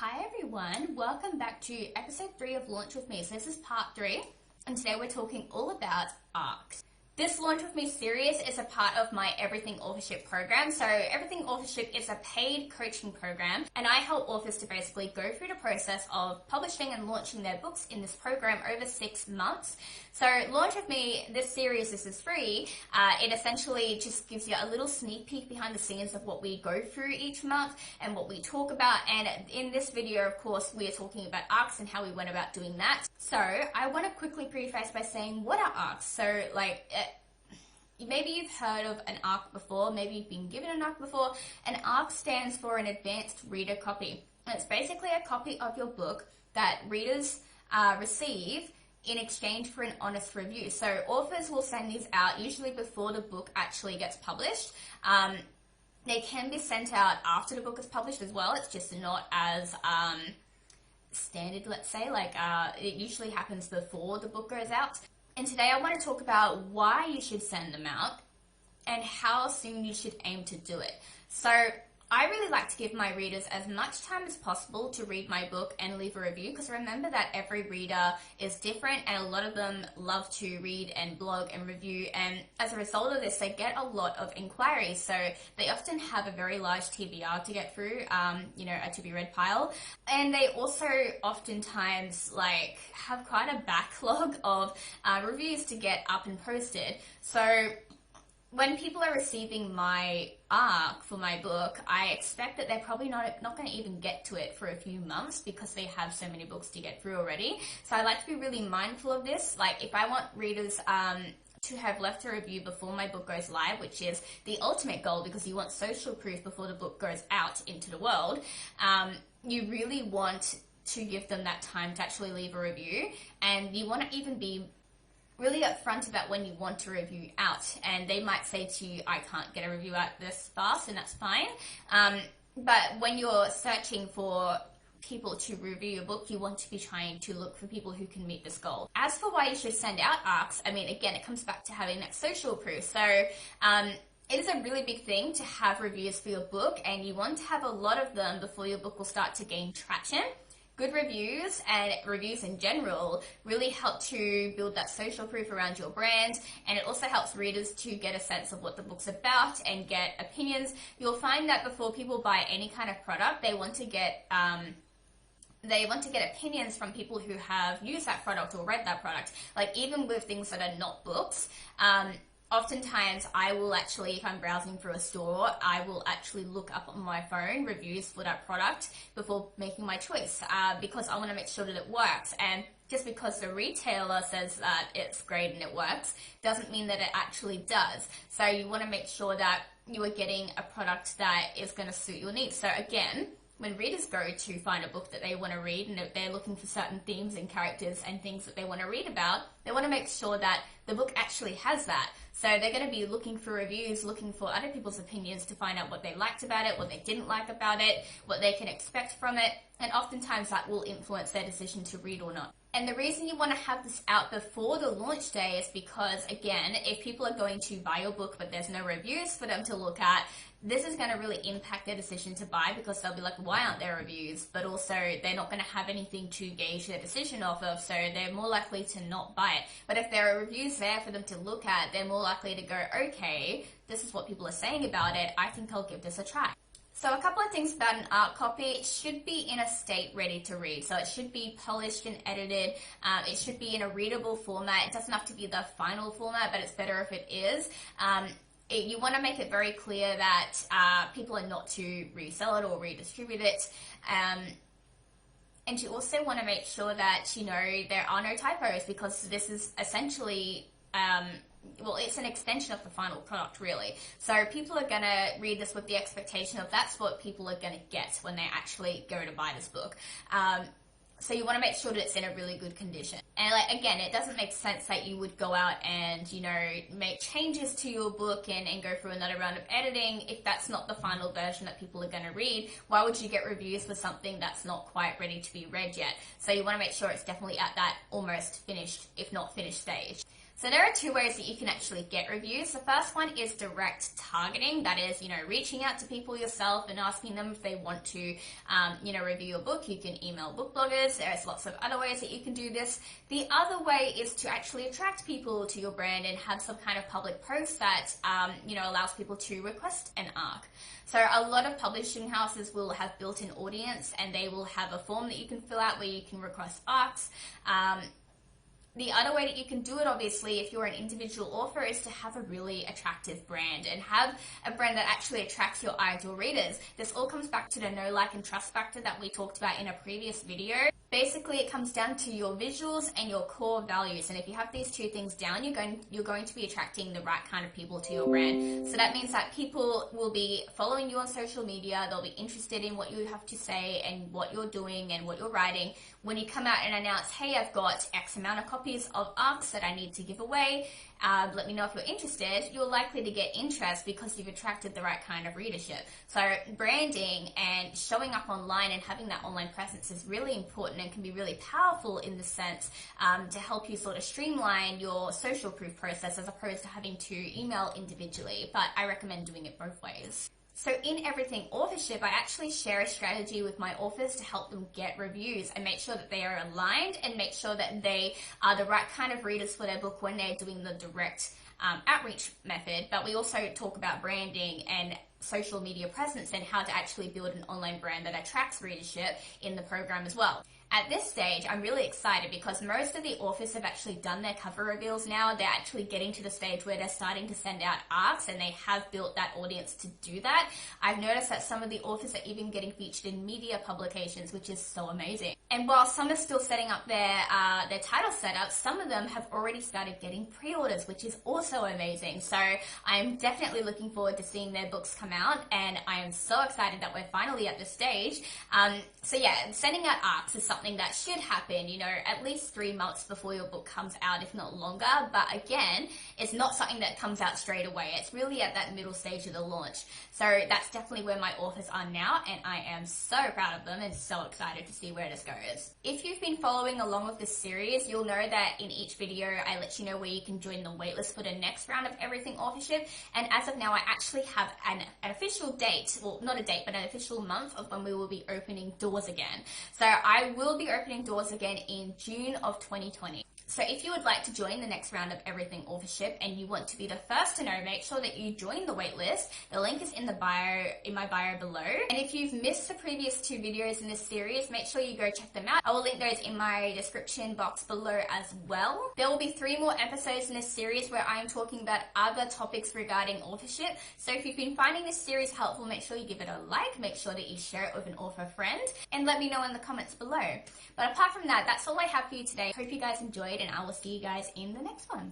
Hi everyone, welcome back to episode 3 of Launch With Me. So this is part 3 and today we're talking all about ARCs. This Launch With Me series is a part of my Everything Authorship program. So Everything Authorship is a paid coaching program and I help authors to basically go through the process of publishing and launching their books in this program over 6 months. So Launch With Me, this series, this is free. It essentially just gives you a little sneak peek behind the scenes of what we go through each month and what we talk about. And in this video, of course, we are talking about ARCs and how we went about doing that. So I want to quickly preface by saying, what are ARCs? So maybe you've heard of an ARC before, maybe you've been given an ARC before. An ARC stands for an Advanced Reader Copy. And it's basically a copy of your book that readers receive in exchange for an honest review. So authors will send these out usually before the book actually gets published. They can be sent out after the book is published as well. It's just not as standard, let's say. It usually happens before the book goes out. And today I want to talk about why you should send them out and how soon you should aim to do it. So I really like to give my readers as much time as possible to read my book and leave a review, because remember that every reader is different and a lot of them love to read and blog and review, and as a result of this they get a lot of inquiries, so they often have a very large TBR to get through, a to be read pile, and they also oftentimes have quite a backlog of reviews to get up and posted. So when people are receiving my ARC for my book, I expect that they're probably not going to even get to it for a few months because they have so many books to get through already. So I like to be really mindful of this. If I want readers to have left a review before my book goes live, which is the ultimate goal because you want social proof before the book goes out into the world, you really want to give them that time to actually leave a review, and you want to even be really upfront about when you want a review out. And they might say to you, I can't get a review out this fast, and that's fine. But when you're searching for people to review your book, you want to be trying to look for people who can meet this goal. As for why you should send out ARCs, again, it comes back to having that social proof. So it is a really big thing to have reviews for your book, and you want to have a lot of them before your book will start to gain traction. Good reviews and reviews in general really help to build that social proof around your brand, and it also helps readers to get a sense of what the book's about and get opinions. You'll find that before people buy any kind of product, they want to get opinions from people who have used that product or read that product. Even with things that are not books, oftentimes I will actually, if I'm browsing through a store, I will actually look up on my phone reviews for that product before making my choice, because I want to make sure that it works. And just because the retailer says that it's great and it works doesn't mean that it actually does. So you want to make sure that you are getting a product that is going to suit your needs. So again, when readers go to find a book that they want to read and if they're looking for certain themes and characters and things that they want to read about, they want to make sure that the book actually has that. So they're going to be looking for reviews, looking for other people's opinions to find out what they liked about it, what they didn't like about it, what they can expect from it, and oftentimes that will influence their decision to read or not. And the reason you want to have this out before the launch day is because, again, if people are going to buy your book but there's no reviews for them to look at, this is going to really impact their decision to buy, because they'll be like, why aren't there reviews? But also they're not going to have anything to gauge their decision off of, so they're more likely to not buy it. But if there are reviews there for them to look at, they're more likely to go, okay, this is what people are saying about it, I think I'll give this a try. So a couple of things about an ARC copy: it should be in a state ready to read. So it should be polished and edited. It should be in a readable format. It doesn't have to be the final format, but it's better if it is. You want to make it very clear that people are not to resell it or redistribute it. And you also want to make sure that, there are no typos, because this is essentially it's an extension of the final product, really. So people are going to read this with the expectation of that's what people are going to get when they actually go to buy this book. So you want to make sure that it's in a really good condition. And again, it doesn't make sense that you would go out and, make changes to your book and go through another round of editing if that's not the final version that people are going to read. Why would you get reviews for something that's not quite ready to be read yet? So you want to make sure it's definitely at that almost finished, if not finished stage. So there are two ways that you can actually get reviews. The first one is direct targeting. That is, reaching out to people yourself and asking them if they want to, review your book. You can email book bloggers. There's lots of other ways that you can do this. The other way is to actually attract people to your brand and have some kind of public post that, allows people to request an ARC. So a lot of publishing houses will have built-in audience, and they will have a form that you can fill out where you can request ARCs. The other way that you can do it, obviously, if you're an individual author, is to have a really attractive brand and have a brand that actually attracts your ideal readers. This all comes back to the know, like, and trust factor that we talked about in a previous video. Basically, it comes down to your visuals and your core values. And if you have these two things down, you're going to be attracting the right kind of people to your brand. So that means that people will be following you on social media. They'll be interested in what you have to say and what you're doing and what you're writing. When you come out and announce, hey, I've got X amount of copies of ARCs that I need to give away, let me know if you're interested, you're likely to get interest because you've attracted the right kind of readership. So branding and showing up online and having that online presence is really important and can be really powerful in the sense to help you sort of streamline your social proof process as opposed to having to email individually. But I recommend doing it both ways. So in Everything Authorship, I actually share a strategy with my authors to help them get reviews and make sure that they are aligned and make sure that they are the right kind of readers for their book when they're doing the direct outreach method. But we also talk about branding and social media presence and how to actually build an online brand that attracts readership in the program as well. At this stage, I'm really excited because most of the authors have actually done their cover reveals now. They're actually getting to the stage where they're starting to send out ARCs, and they have built that audience to do that. I've noticed that some of the authors are even getting featured in media publications, which is so amazing. And while some are still setting up their title setups, some of them have already started getting pre-orders, which is also amazing. So I'm definitely looking forward to seeing their books come out, and I am so excited that we're finally at this stage. So yeah, sending out ARCs is something that should happen, at least 3 months before your book comes out, if not longer. But again, it's not something that comes out straight away. It's really at that middle stage of the launch. So that's definitely where my authors are now, and I am so proud of them and so excited to see where this goes. If you've been following along with this series, you'll know that in each video, I let you know where you can join the waitlist for the next round of Everything Authorship. And as of now, I actually have an official date, well, not a date, but an official month of when we will be opening doors again. So I will be opening doors again in June of 2020. So if you would like to join the next round of Everything Authorship and you want to be the first to know, make sure that you join the waitlist. The link is in my bio below. And if you've missed the previous 2 videos in this series, make sure you go check them out. I will link those in my description box below as well. There will be 3 more episodes in this series where I am talking about other topics regarding authorship. So if you've been finding this series helpful, make sure you give it a like, make sure that you share it with an author friend, and let me know in the comments below. But apart from that, that's all I have for you today. Hope you guys enjoyed, and I will see you guys in the next one.